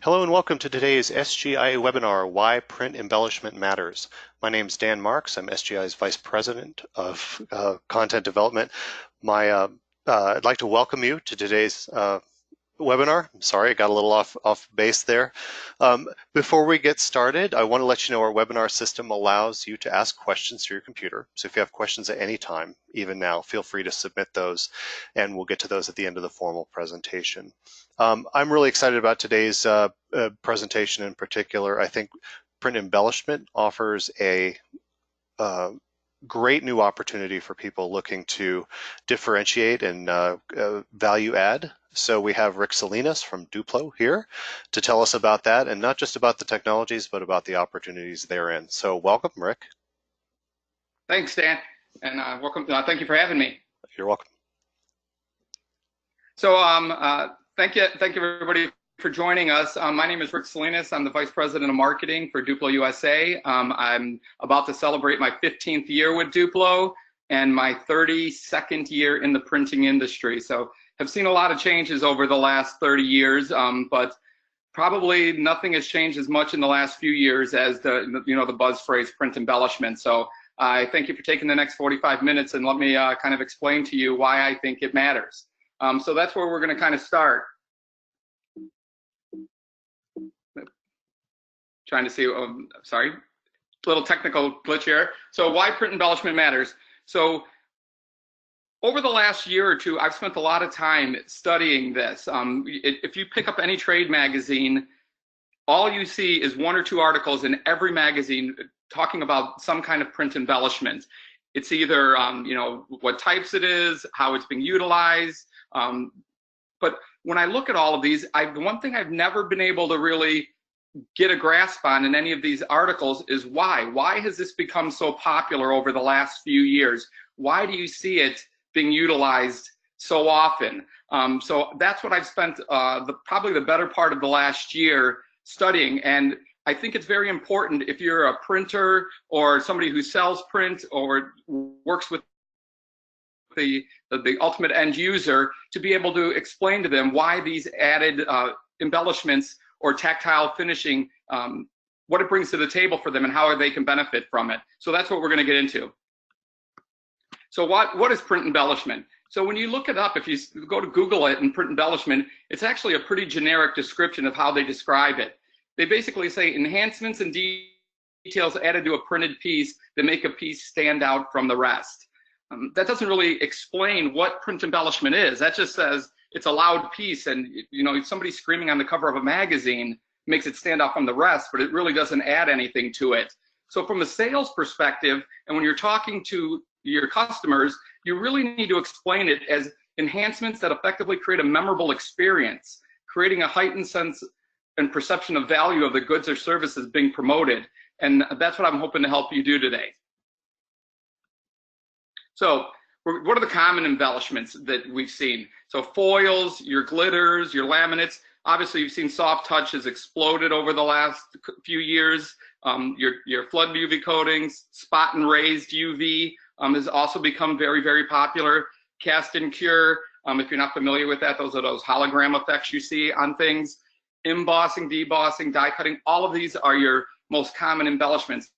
Hello and welcome to today's SGI webinar, Why Print Embellishment Matters. My name is Dan Marks. I'm SGI's Vice President of Content Development. I'd like to welcome you to today's webinar. I'm sorry, I got a little off base there. Before we get started, I want to let you know our webinar system allows you to ask questions through your computer. So if you have questions at any time, even now, feel free to submit those and we'll get to those at the end of the formal presentation. I'm really excited about today's presentation in particular. I think print embellishment offers a great new opportunity for people looking to differentiate and value add. So we have Rick Salinas from DUPLO here to tell us about that, and not just about the technologies, but about the opportunities therein. So welcome, Rick. Thanks, Dan, and welcome. Thank you for having me. You're welcome. So thank you everybody for joining us. My name is Rick Salinas. I'm the Vice President of Marketing for DUPLO USA. I'm about to celebrate my 15th year with DUPLO and my 32nd year in the printing industry. So have seen a lot of changes over the last 30 years, but probably nothing has changed as much in the last few years as the buzz phrase print embellishment. So I thank you for taking the next 45 minutes and let me kind of explain to you why I think it matters. So that's where we're going to kind of start. Trying to see, sorry, little technical glitch here. So why print embellishment matters. So over the last year or two, I've spent a lot of time studying this. If you pick up any trade magazine, all you see is one or two articles in every magazine talking about some kind of print embellishment. It's either, what types it is, how it's being utilized. But when I look at all of these, the one thing I've never been able to really get a grasp on in any of these articles is why. Why has this become so popular over the last few years? Why do you see it being utilized so often? So that's what I've spent probably the better part of the last year studying. And I think it's very important if you're a printer or somebody who sells print or works with the ultimate end user to be able to explain to them why these added embellishments or tactile finishing, what it brings to the table for them and how they can benefit from it. So that's what we're going to get into. So what is print embellishment? So when you look it up, if you go to Google it and print embellishment, it's actually a pretty generic description of how they describe it. They basically say enhancements and details added to a printed piece that make a piece stand out from the rest. That doesn't really explain what print embellishment is. That just says it's a loud piece, and if somebody screaming on the cover of a magazine makes it stand out from the rest, but it really doesn't add anything to it. So from a sales perspective, and when you're talking to your customers, you really need to explain it as enhancements that effectively create a memorable experience, creating a heightened sense and perception of value of the goods or services being promoted. And that's what I'm hoping to help you do today. So what are the common embellishments that we've seen? So foils, your glitters, your laminates. Obviously, you've seen soft touch has exploded over the last few years. Your flood UV coatings, spot and raised UV has also become very, very popular. Cast and cure, if you're not familiar with that, those are those hologram effects you see on things. Embossing, debossing, die cutting, all of these are your most common embellishments.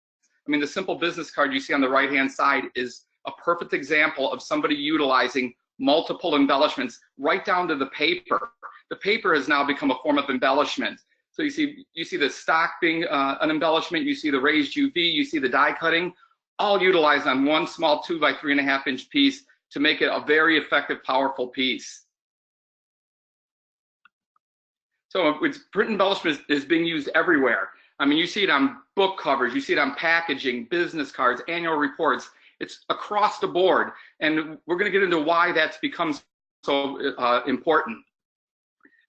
I mean, the simple business card you see on the right-hand side is a perfect example of somebody utilizing multiple embellishments right down to the paper. The paper has now become a form of embellishment. So you see the stock being an embellishment, you see the raised UV, you see the die cutting, all utilized on one small 2 by 3.5 inch piece to make it a very effective, powerful piece. So print embellishment is being used everywhere. I mean, you see it on book covers, you see it on packaging, business cards, annual reports. It's across the board, and we're going to get into why that's become so important.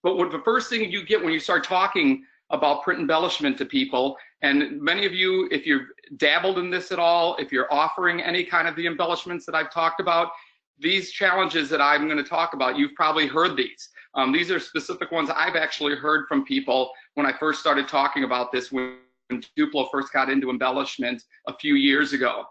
But the first thing you get when you start talking about print embellishment to people, and many of you, if you've dabbled in this at all, if you're offering any kind of the embellishments that I've talked about, these challenges that I'm going to talk about, you've probably heard these. These are specific ones I've actually heard from people when I first started talking about this, when DUPLO first got into embellishment a few years ago.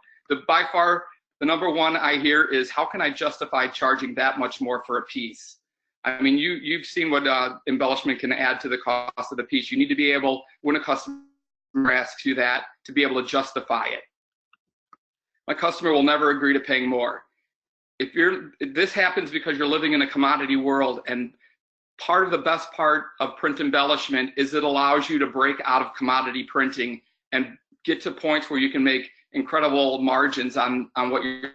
By far, the number one I hear is, how can I justify charging that much more for a piece? I mean, you've seen what embellishment can add to the cost of the piece. You need to be able, when a customer asks you that, to be able to justify it. My customer will never agree to paying more. If this happens because you're living in a commodity world, and part of the best part of print embellishment is it allows you to break out of commodity printing and get to points where you can make incredible margins on what you're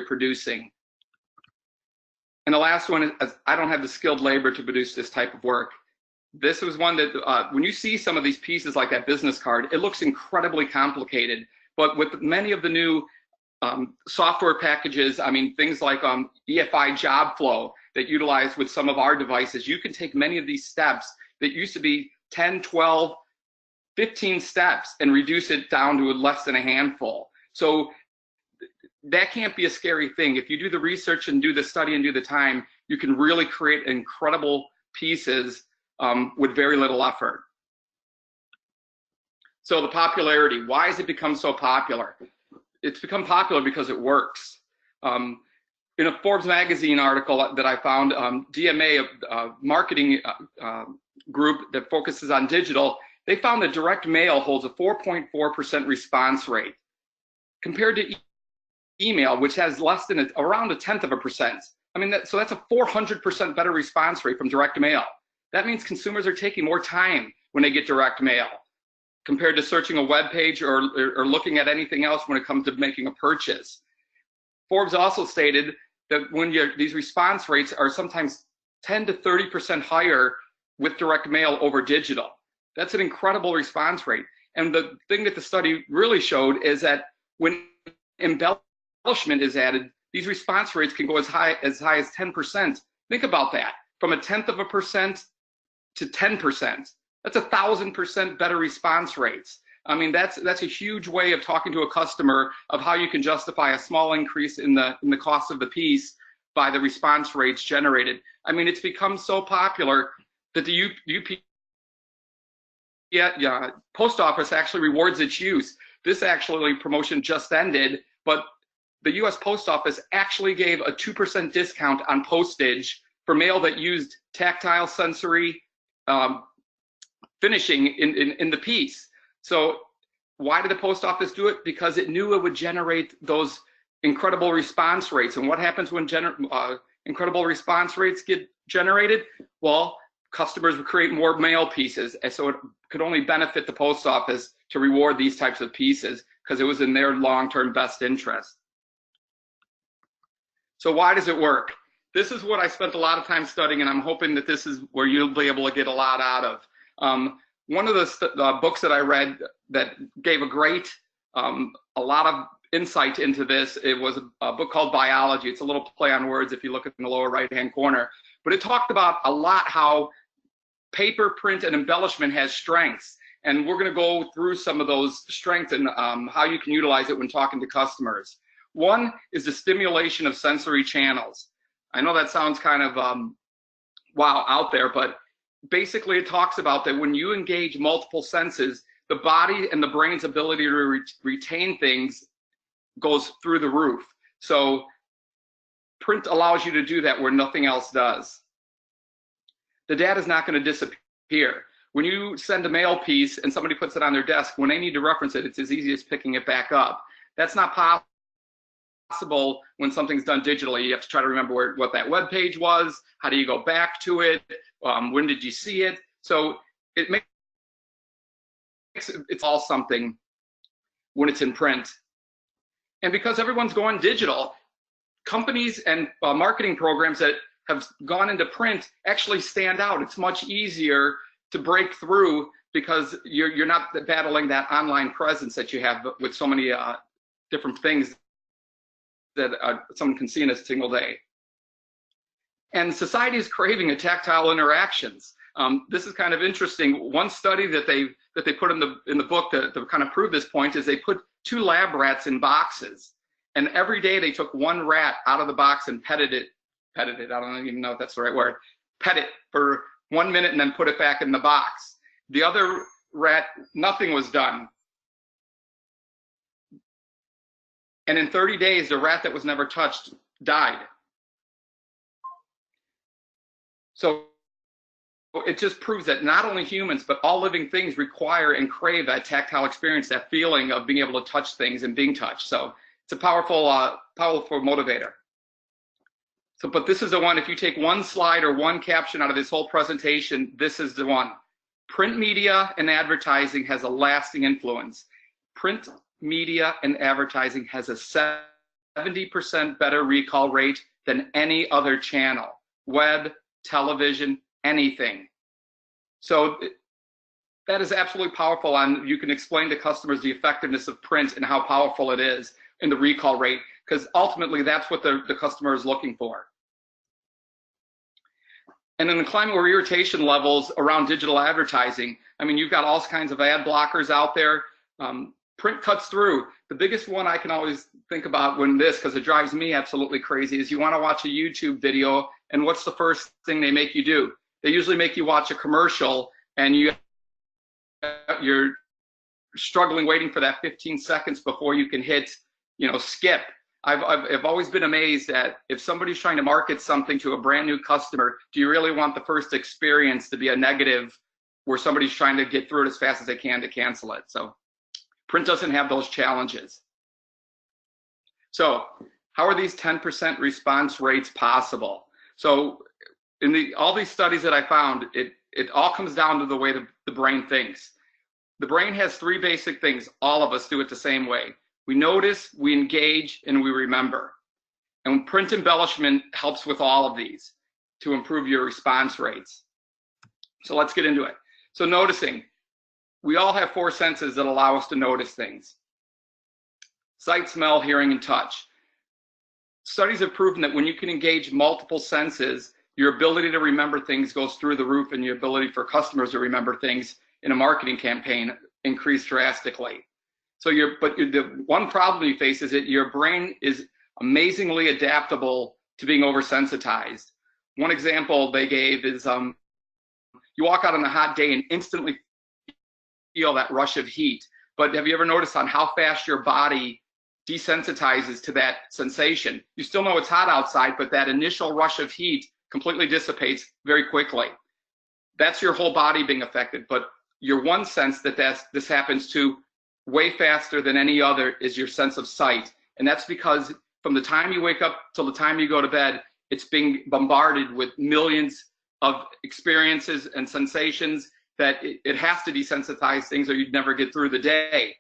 producing. And the last one is, I don't have the skilled labor to produce this type of work. This was one that when you see some of these pieces like that business card, it looks incredibly complicated. But with many of the new software packages, I mean, things like EFI job flow that utilize with some of our devices, you can take many of these steps that used to be 10, 12, 15 steps and reduce it down to less than a handful. So that can't be a scary thing. If you do the research and do the study and do the time, you can really create incredible pieces with very little effort. So the popularity, why has it become so popular? It's become popular because it works. In a Forbes magazine article that I found, DMA, a marketing group that focuses on digital, they found that direct mail holds a 4.4% response rate compared to email, which has less than around 0.1%. I mean, so that's a 400% better response rate from direct mail. That means consumers are taking more time when they get direct mail compared to searching a web page or looking at anything else when it comes to making a purchase. Forbes also stated that when these response rates are sometimes 10 to 30% higher with direct mail over digital. That's an incredible response rate. And the thing that the study really showed is that when embellishment is added, these response rates can go as high as 10%. Think about that, from 0.1% to 10%. That's 1,000% better response rates. I mean, that's a huge way of talking to a customer of how you can justify a small increase in the cost of the piece by the response rates generated. I mean, it's become so popular that the post office actually rewards its use. This actually promotion just ended, but the U.S. Post Office actually gave a 2% discount on postage for mail that used tactile sensory finishing in the piece. So why did the post office do it? Because it knew it would generate those incredible response rates. And what happens when incredible response rates get generated? Well, customers would create more mail pieces. And so it could only benefit the post office to reward these types of pieces because it was in their long-term best interest. So why does it work? This is what I spent a lot of time studying, and I'm hoping that this is where you'll be able to get a lot out of. One of the books that I read that gave a lot of insight into this, it was a book called Biology. It's a little play on words if you look in the lower right-hand corner. But it talked about a lot how paper, print, and embellishment has strengths. And we're going to go through some of those strengths and how you can utilize it when talking to customers. One is the stimulation of sensory channels. I know that sounds kind of wow, out there, but basically it talks about that when you engage multiple senses, the body and the brain's ability to retain things goes through the roof. So print allows you to do that where nothing else does. The data is not going to disappear. When you send a mail piece and somebody puts it on their desk, when they need to reference it, it's as easy as picking it back up. That's not possible when something's done digitally. You have to try to remember what that web page was. How do you go back to it? When did you see it? So it makes it's all something when it's in print. And because everyone's going digital, companies and marketing programs that have gone into print actually stand out. It's much easier to break through because you're not battling that online presence that you have with so many different things that someone can see in a single day. And society is craving a tactile interactions. This is kind of interesting. One study that they put in the book to kind of prove this point is they put 2 lab rats in boxes, and every day they took one rat out of the box and petted it. I don't even know if that's the right word. Pet it for 1 minute and then put it back in the box. The other rat, nothing was done. And in 30 days, the rat that was never touched died. So it just proves that not only humans, but all living things require and crave that tactile experience, that feeling of being able to touch things and being touched. So it's a powerful, powerful motivator. So, but this is the one, if you take one slide or one caption out of this whole presentation, this is the one. Print media and advertising has a lasting influence. Print media and advertising has a 70% better recall rate than any other channel, web, television, anything. So that is absolutely powerful. You can explain to customers the effectiveness of print and how powerful it is in the recall rate, because ultimately that's what the customer is looking for. And in the climate or irritation levels around digital advertising, I mean, you've got all kinds of ad blockers out there. Print cuts through. The biggest one I can always think about when this, because it drives me absolutely crazy, is you want to watch a YouTube video, and what's the first thing they make you do? They usually make you watch a commercial, and you're struggling waiting for that 15 seconds before you can hit, skip. I've always been amazed at, if somebody's trying to market something to a brand new customer, do you really want the first experience to be a negative where somebody's trying to get through it as fast as they can to cancel it? So print doesn't have those challenges. So how are these 10% response rates possible? So in all these studies that I found, it all comes down to the way the brain thinks. The brain has three basic things. All of us do it the same way. We notice, we engage, and we remember. And print embellishment helps with all of these to improve your response rates. So let's get into it. So noticing, we all have four senses that allow us to notice things: sight, smell, hearing, and touch. Studies have proven that when you can engage multiple senses, your ability to remember things goes through the roof, and your ability for customers to remember things in a marketing campaign increase drastically. So the one problem you face is that your brain is amazingly adaptable to being oversensitized. One example they gave is you walk out on a hot day and instantly feel that rush of heat. But have you ever noticed on how fast your body desensitizes to that sensation? You still know it's hot outside, but that initial rush of heat completely dissipates very quickly. That's your whole body being affected. But your one sense that this happens to way faster than any other is your sense of sight. And that's because from the time you wake up till the time you go to bed, it's being bombarded with millions of experiences and sensations that it has to desensitize things, or you'd never get through the day.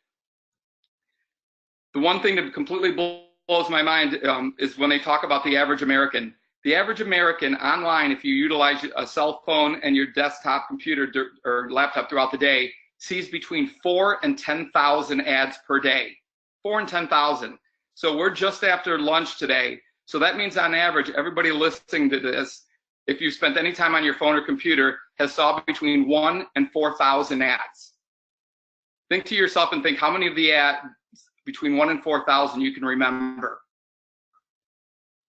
The one thing that completely blows my mind is when they talk about the average American. The average American online, if you utilize a cell phone and your desktop computer or laptop throughout the day, sees between 4,000 and 10,000 ads per day. 4,000 and 10,000. So we're just after lunch today. So that means on average, everybody listening to this, if you spent any time on your phone or computer, has saw between 1,000 and 4,000 ads. Think to yourself and think how many of the ads between 1,000 and 4,000 you can remember.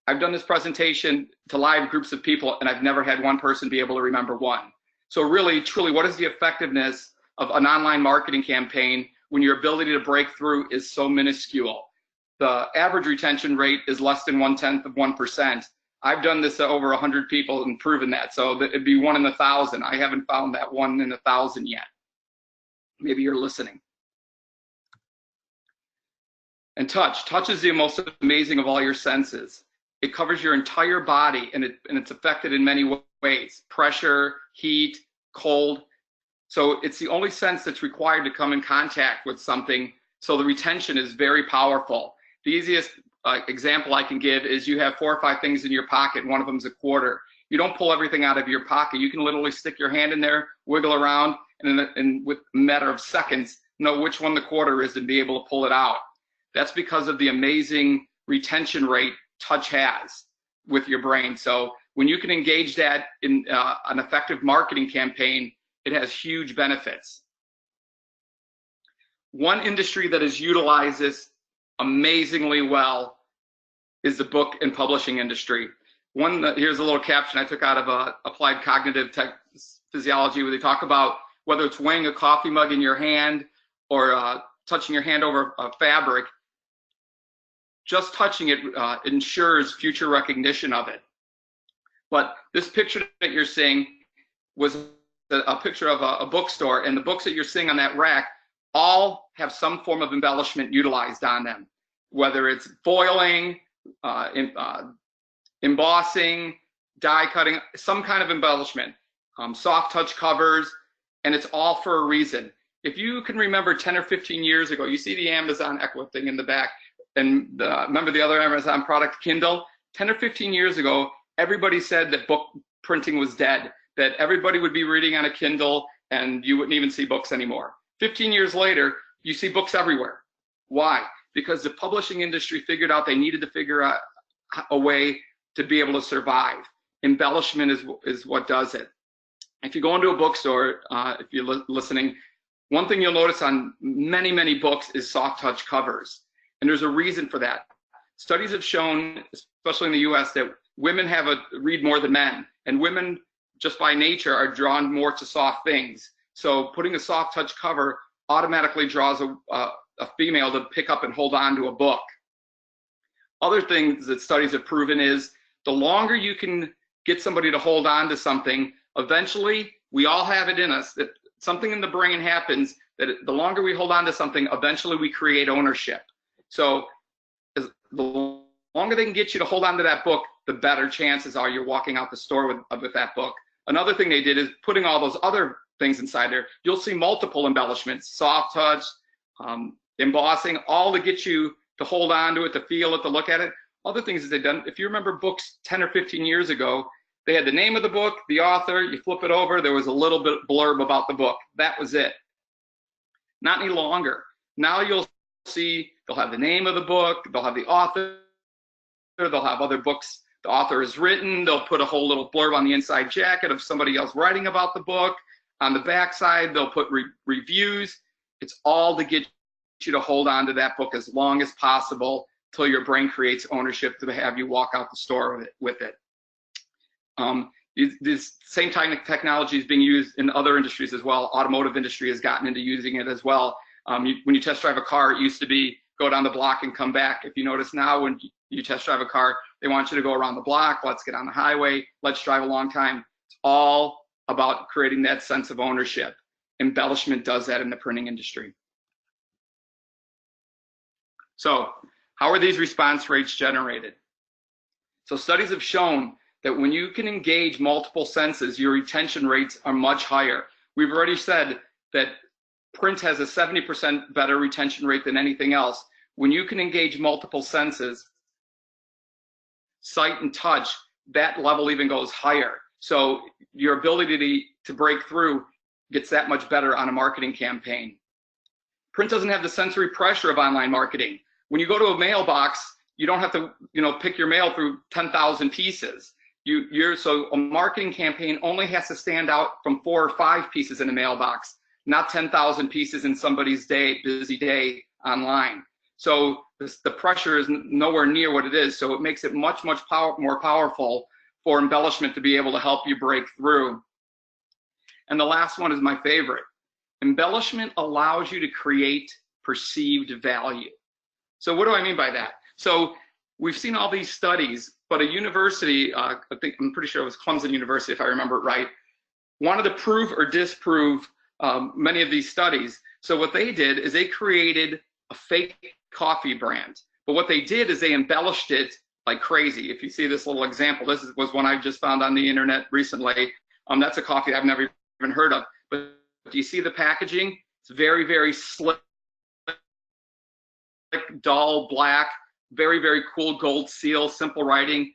I've done this presentation to live groups of people, and I've never had one person be able to remember one. So really, truly, what is the effectiveness of an online marketing campaign when your ability to break through is so minuscule? The average retention rate is less than 0.1%. I've done this to over 100 people and proven that. So it'd be 1 in 1,000. I haven't found that 1 in 1,000 yet. Maybe you're listening. And touch. Touch is the most amazing of all your senses. It covers your entire body, and it's affected in many ways: pressure, heat, cold. So it's the only sense that's required to come in contact with something. So the retention is very powerful. The easiest example I can give is you have 4 or 5 things in your pocket, and one of them is a quarter. You don't pull everything out of your pocket. You can literally stick your hand in there, wiggle around, and with a matter of seconds, know which one the quarter is and be able to pull it out. That's because of the amazing retention rate touch has with your brain. So when you can engage that in an effective marketing campaign, it has huge benefits. One industry that has utilized this amazingly well is the book and publishing industry. Here's a little caption I took out of Applied Cognitive Physiology, where they talk about whether it's weighing a coffee mug in your hand or touching your hand over a fabric, just touching it ensures future recognition of it. But this picture that you're seeing was a picture of a bookstore, and the books that you're seeing on that rack all have some form of embellishment utilized on them, whether it's foiling, embossing, die cutting, some kind of embellishment, soft touch covers, and it's all for a reason. If you can remember 10 or 15 years ago, you see the Amazon Echo thing in the back, and remember the other Amazon product, Kindle? 10 or 15 years ago, everybody said that book printing was dead, that everybody would be reading on a Kindle and you wouldn't even see books anymore. 15 years later, you see books everywhere. Why? Because the publishing industry figured out they needed to figure out a way to be able to survive. Embellishment is what does it. If you go into a bookstore, if you're listening, one thing you'll notice on many, many books is soft touch covers. And there's a reason for that. Studies have shown, especially in the US, that women read more than men, and women just by nature are drawn more to soft things. So putting a soft touch cover automatically draws a female to pick up and hold on to a book. Other things that studies have proven is the longer you can get somebody to hold on to something, eventually we all have it in us that something in the brain happens that the longer we hold on to something, eventually we create ownership. So the longer they can get you to hold on to that book, the better chances are you're walking out the store with that book. Another thing they did is putting all those other things inside there. You'll see multiple embellishments, soft touch, embossing, all to get you to hold on to it, to feel it, to look at it. Other things that they've done, if you remember books 10 or 15 years ago, they had the name of the book, the author, you flip it over, there was a little bit blurb about the book. That was it. Not any longer. Now you'll see they'll have the name of the book, they'll have the author, they'll have other books the author has written, they'll put a whole little blurb on the inside jacket of somebody else writing about the book. On the back side, they'll put reviews. It's all to get you to hold on to that book as long as possible till your brain creates ownership to have you walk out the store with it. This same technology is being used in other industries as well. Automotive industry has gotten into using it as well. When you test drive a car, it used to be go down the block and come back. If you notice now, when you test drive a car, they want you to go around the block. Let's get on the highway. Let's drive a long time. It's all about creating that sense of ownership. Embellishment does that in the printing industry. So how are these response rates generated? So studies have shown that when you can engage multiple senses, your retention rates are much higher. We've already said that print has a 70% better retention rate than anything else. When you can engage multiple senses, sight and touch, that level even goes higher. So your ability to break through gets that much better on a marketing campaign. Print doesn't have the sensory pressure of online marketing. When you go to a mailbox, you don't have to, pick your mail through 10,000 pieces. So a marketing campaign only has to stand out from 4 or 5 pieces in a mailbox, not 10,000 pieces in somebody's busy day online. So the pressure is nowhere near what it is. So it makes it much more powerful for embellishment to be able to help you break through. And the last one is my favorite. Embellishment allows you to create perceived value. So what do I mean by that? So we've seen all these studies, but a university, I'm pretty sure it was Clemson University, if I remember it right, wanted to prove or disprove many of these studies. So what they did is they created a fake coffee brand. But what they did is they embellished it like crazy. If you see this little example, this was one I just found on the internet recently. That's a coffee I've never even heard of. But do you see the packaging? It's very, very slick, dull black, very, very cool gold seal, simple writing,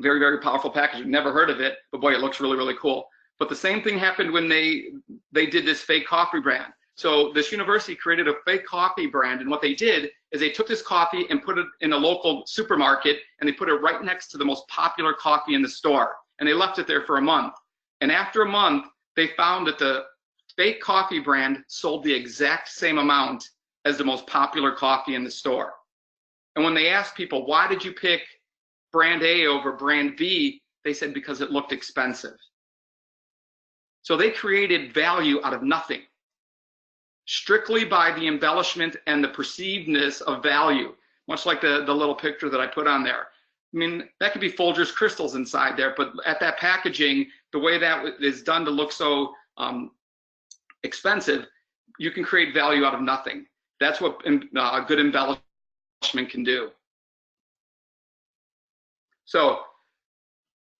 very, very powerful packaging. Never heard of it, but boy, it looks really, really cool. But the same thing happened when they did this fake coffee brand. So this university created a fake coffee brand, and what they did is they took this coffee and put it in a local supermarket, and they put it right next to the most popular coffee in the store, and they left it there for a month. And after a month, they found that the fake coffee brand sold the exact same amount as the most popular coffee in the store. And when they asked people, why did you pick brand A over brand B? They said, because it looked expensive. So they created value out of nothing, strictly by the embellishment and the perceivedness of value, much like the little picture that I put on there. I mean, that could be Folgers crystals inside there, but at that packaging, the way that is done to look so expensive, you can create value out of nothing. That's what a good embellishment can do. So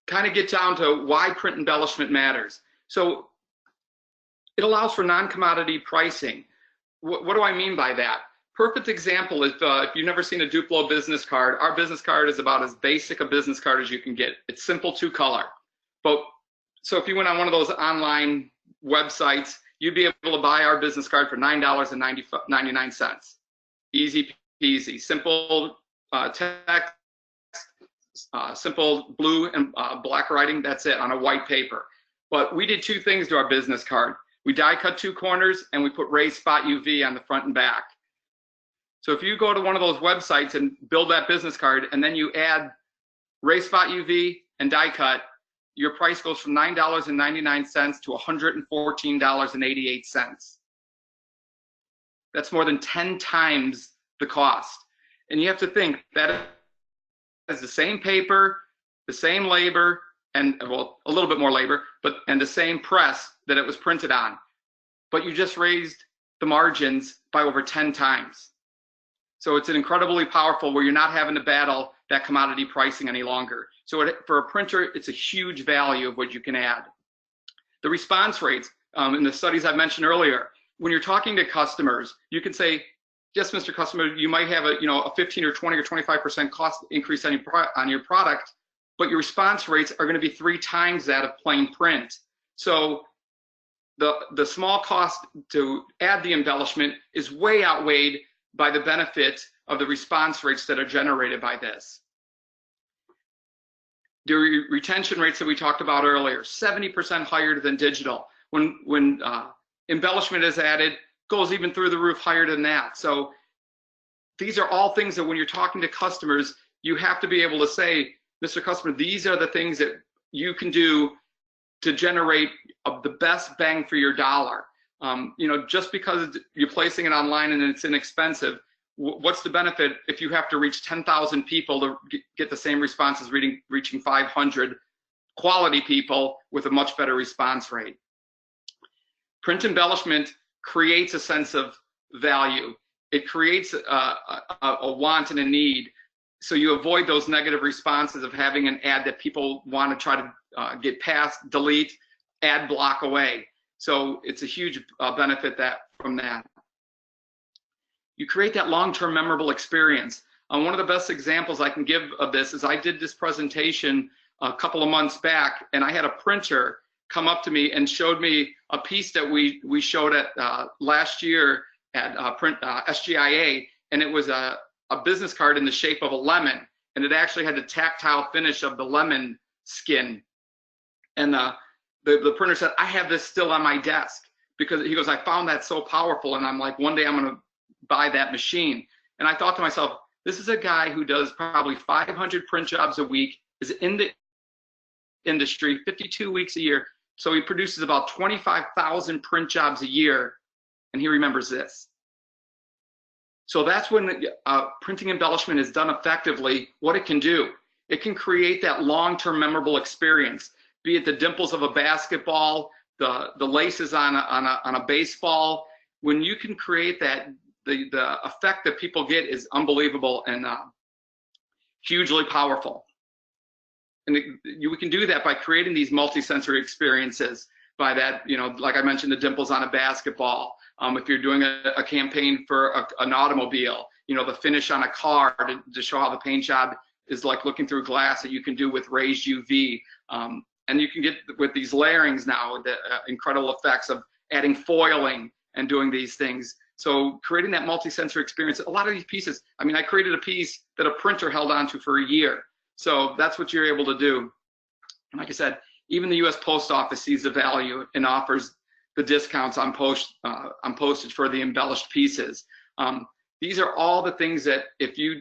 kind of get down to why print embellishment matters. So it allows for non-commodity pricing. What do I mean by that? Perfect example is if you've never seen a DUPLO business card, our business card is about as basic a business card as you can get. It's simple, 2-color. But so if you went on one of those online websites, you'd be able to buy our business card for $9.99. Easy peasy, simple text, simple blue and black writing, that's it, on a white paper. But we did 2 things to our business card. We die cut 2 corners and we put raised spot UV on the front and back. So if you go to one of those websites and build that business card and then you add raised spot UV and die cut, your price goes from $9.99 to $114.88. That's more than 10 times the cost. And you have to think that is the same paper, the same labor, and well, a little bit more labor, and the same press that it was printed on. But you just raised the margins by over 10 times. So it's an incredibly powerful where you're not having to battle that commodity pricing any longer. So for a printer, it's a huge value of what you can add. The response rates in the studies I mentioned earlier, when you're talking to customers, you can say, yes, Mr. Customer, you might have a 15 or 20 or 25% cost increase on your product, but your response rates are going to be 3 times that of plain print. So the small cost to add the embellishment is way outweighed by the benefit of the response rates that are generated by this. The retention rates that we talked about earlier, 70% higher than digital. When embellishment is added, goes even through the roof higher than that. So these are all things that when you're talking to customers, you have to be able to say, Mr. Customer, these are the things that you can do to generate the best bang for your dollar. Just because you're placing it online and it's inexpensive, what's the benefit if you have to reach 10,000 people to get the same response as reaching 500 quality people with a much better response rate? Print embellishment creates a sense of value. It creates a want and a need. So you avoid those negative responses of having an ad that people want to try to get past, delete, ad block away. So it's a huge benefit from that. You create that long-term memorable experience. One of the best examples I can give of this is I did this presentation a couple of months back, and I had a printer come up to me and showed me a piece that we showed at last year at SGIA, and it was a business card in the shape of a lemon, and it actually had the tactile finish of the lemon skin. And the printer said, I have this still on my desk, because he goes, I found that so powerful, and I'm like, one day I'm going to buy that machine. And I thought to myself, this is a guy who does probably 500 print jobs a week, is in the industry 52 weeks a year, so he produces about 25,000 print jobs a year, and he remembers this. So that's when printing embellishment is done effectively, what it can do. It can create that long-term memorable experience, be it the dimples of a basketball, the laces on a baseball. When you can create that, the effect that people get is unbelievable and hugely powerful. And we can do that by creating these multi-sensory experiences. By that, like I mentioned, the dimples on a basketball. If you're doing a campaign for an automobile, the finish on a car to show how the paint job is like looking through glass, that you can do with raised UV. And you can get with these layerings now, the incredible effects of adding foiling and doing these things. So creating that multi-sensory experience, a lot of these pieces, I created a piece that a printer held onto for a year. So that's what you're able to do. And like I said, even the U.S. Post Office sees the value and offers the discounts on postage for the embellished pieces. These are all the things that if you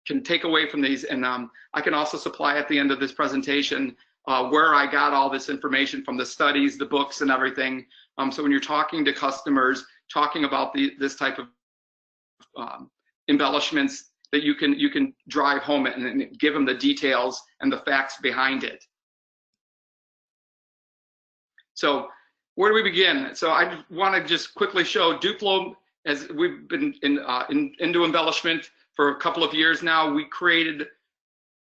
can take away from these, and I can also supply at the end of this presentation where I got all this information from, the studies, the books, and everything. So when you're talking to customers, talking about this type of embellishments, that you can drive home and give them the details and the facts behind it. So where do we begin? So I want to just quickly show DUPLO, as we've been into embellishment for a couple of years now. We created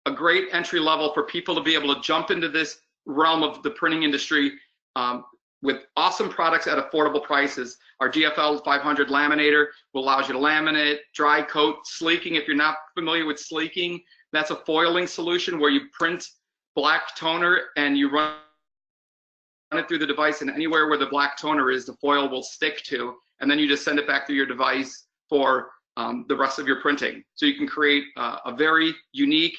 a great entry level for people to be able to jump into this realm of the printing industry with awesome products at affordable prices. Our DFL 500 laminator will allow you to laminate, dry coat, sleeking. If you're not familiar with sleeking, that's a foiling solution where you print black toner and you run it through the device, and anywhere where the black toner is, the foil will stick to, and then you just send it back through your device for the rest of your printing. So you can create a very unique,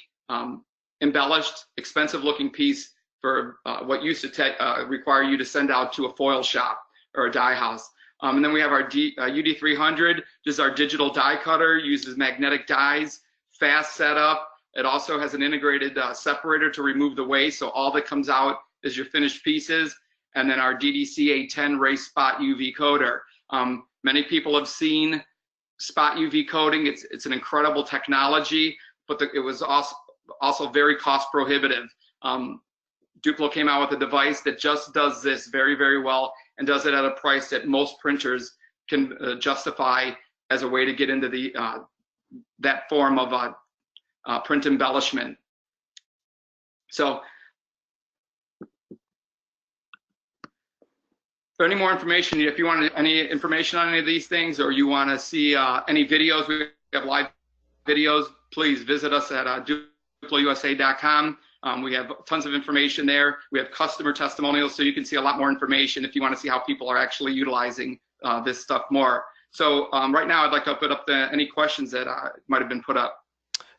embellished, expensive looking piece for what used to require you to send out to a foil shop or a die house. And then we have our UD300, this is our digital die cutter, uses magnetic dies, fast setup. It also has an integrated separator to remove the waste, so all that comes out is your finished pieces. And then our DDCA10 Race Spot UV coater. Many people have seen spot UV coating. It's an incredible technology, but it was also very cost prohibitive. DUPLO came out with a device that just does this very, very well and does it at a price that most printers can justify as a way to get into the that form of print embellishment. So for any more information, if you want any information on any of these things, or you want to see any videos, we have live videos, please visit us at DUPLOUSA.com. We have tons of information there. We have customer testimonials, so you can see a lot more information if you want to see how people are actually utilizing this stuff more. So right now, I'd like to open up any questions that might have been put up.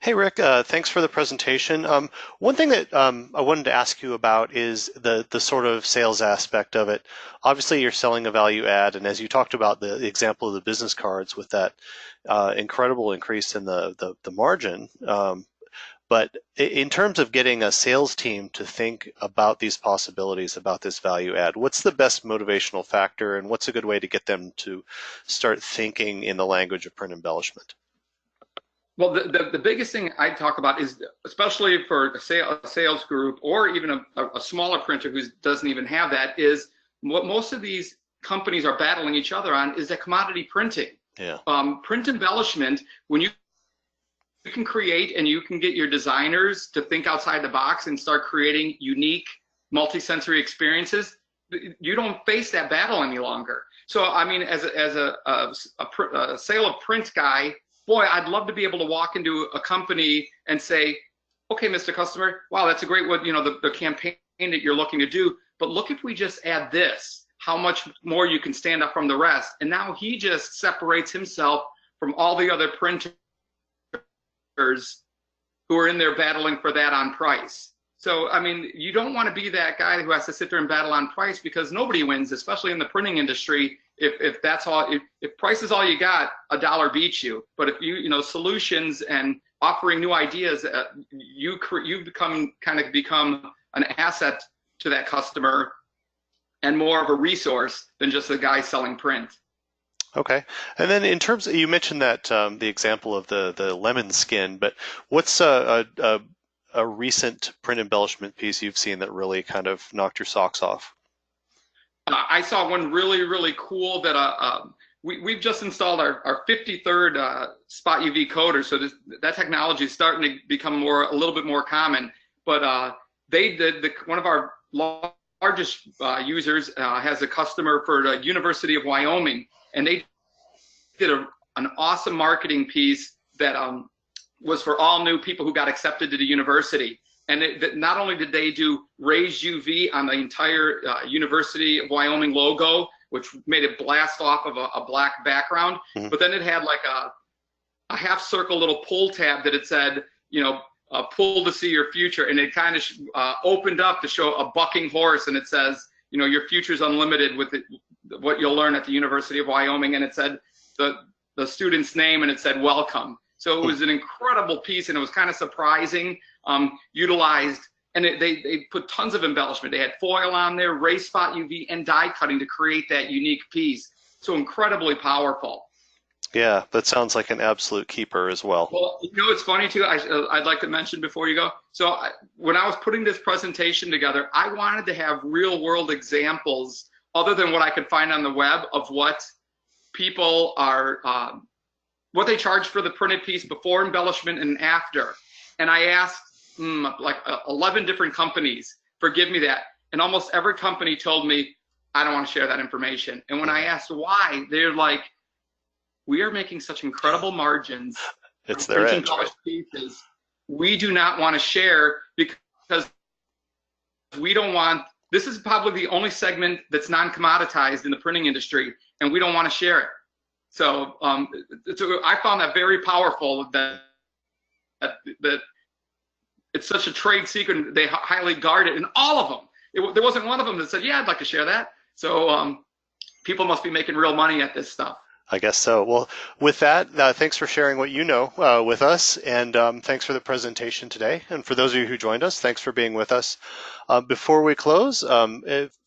Hey, Rick, thanks for the presentation. One thing that I wanted to ask you about is the sort of sales aspect of it. Obviously, you're selling a value add, and as you talked about the example of the business cards with that incredible increase in the margin, but in terms of getting a sales team to think about these possibilities, about this value add, what's the best motivational factor, and what's a good way to get them to start thinking in the language of print embellishment? Well, the biggest thing I talk about is, especially for a sales group or even a smaller printer who doesn't even have that, is what most of these companies are battling each other on is that commodity printing. Yeah. Print embellishment, when you can create and you can get your designers to think outside the box and start creating unique multi-sensory experiences, you don't face that battle any longer. So, I mean, as a sale of print guy, boy, I'd love to be able to walk into a company and say, okay, Mr. Customer, wow, that's a great one, the campaign that you're looking to do, but look if we just add this, how much more you can stand up from the rest. And now he just separates himself from all the other printers who are in there battling for that on price. So, I mean, you don't want to be that guy who has to sit there and battle on price, because nobody wins, especially in the printing industry. If that's all, if price is all you got, a dollar beats you. But if solutions and offering new ideas, you become an asset to that customer and more of a resource than just a guy selling print. Okay, and then in terms of, you mentioned that the example of the lemon skin, but what's a recent print embellishment piece you've seen that really kind of knocked your socks off? I saw one really, really cool that we've just installed our 53rd spot UV coater, so that technology is starting to become a little bit more common. But they did one of our largest users has a customer for the University of Wyoming, and they did an awesome marketing piece that was for all new people who got accepted to the university. And not only did they do raised UV on the entire University of Wyoming logo, which made it blast off of a black background, but then it had like a half circle little pull tab that it said, pull to see your future. And it kind of opened up to show a bucking horse, and it says, your future's unlimited with what you'll learn at the University of Wyoming. And it said the student's name, and it said welcome. So it was an incredible piece, and it was kind of surprising, utilized, and they put tons of embellishment. They had foil on there, raised spot UV, and die cutting to create that unique piece. So incredibly powerful. Yeah, that sounds like an absolute keeper as well. Well, it's funny too. I'd like to mention before you go. So when I was putting this presentation together, I wanted to have real world examples other than what I could find on the web of what people are, what they charge for the printed piece before embellishment and after. And I asked like 11 different companies, forgive me that. And almost every company told me, I don't want to share that information. And when I asked why, they're like, we are making such incredible margins It's on their print and edge, right? polished pieces. We do not want to share because we don't want, this is probably the only segment that's non-commoditized in the printing industry, and we don't want to share it. So I found that very powerful that it's such a trade secret. They highly guard it, and all of them. There wasn't one of them that said, yeah, I'd like to share that. So people must be making real money at this stuff. I guess so. Well, with that, thanks for sharing what you know with us, and thanks for the presentation today. And for those of you who joined us, thanks for being with us. Before we close,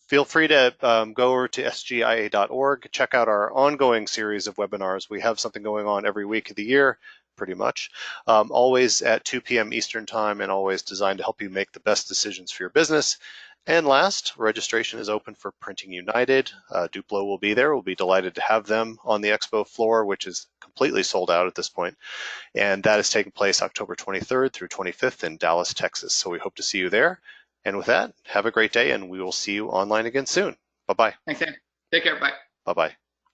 feel free to go over to sgia.org, check out our ongoing series of webinars. We have something going on every week of the year, pretty much, always at 2 p.m. Eastern Time, and always designed to help you make the best decisions for your business. And last, registration is open for Printing United. DUPLO will be there. We'll be delighted to have them on the expo floor, which is completely sold out at this point. And that is taking place October 23rd through 25th in Dallas, Texas. So we hope to see you there. And with that, have a great day, and we will see you online again soon. Bye-bye. Thanks, Sam. Take care. Bye. Bye-bye.